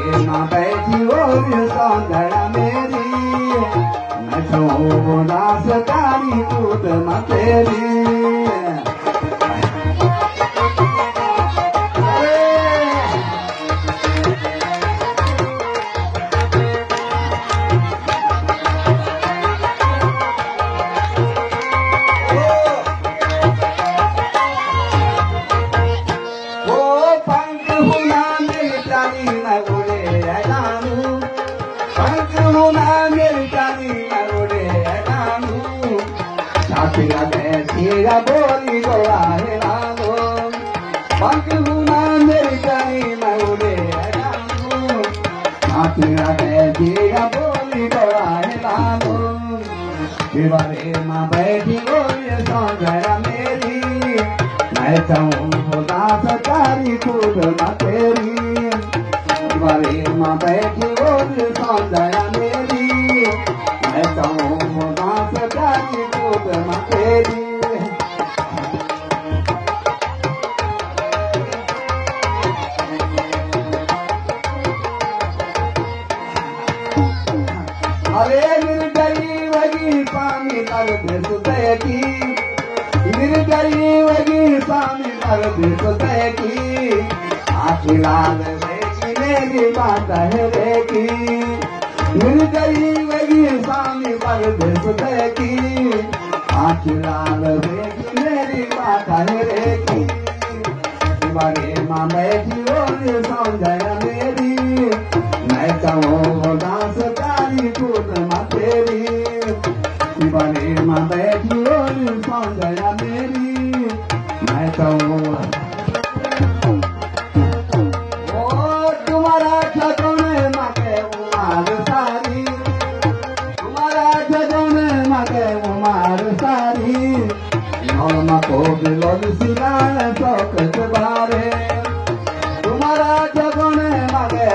माँ बैठी और सौंदर्य मेरी नशो दास कारी कूद माँ तेरी बोली गोला है लालो पंखुना मेरी जानी मैं उड़े लालो आतिरा कैसिया बोली गोला है लालो दीवारे माँ बैठी बोली सौंदर्य मेरी मैं चाहूँ दास कारी खुद माँ तेरी दीवारे माँ बैठी बोली सौंदर्य मेरी मैं चाहूँ दास कारी खुद माँ तेरी अरे निर्दयी वगी स्वामी नर सुदय की निर्दयी वगी स्वामी नर सुदय की आखी लाल रेगी मेरी बात है रेगी निर्दयी वगी स्वामी नर सुदय की आखी लाल रेगी मेरी बात है रेगी तुम्हारे माँ बैठी और सौंदर्य मेरी मैं चाहूँ दास कारी कूद माँ तेरी दीवारे माँ बैठी और सौंदर्य मेरी मैं चाहूँ तुम्हारा ठगोने माँ के उमार सारी तुम्हारा ठगोने माँ के उमार सारी माँ को बिलोल सिला शौक बारे तुम्हारा ठगोने माँ के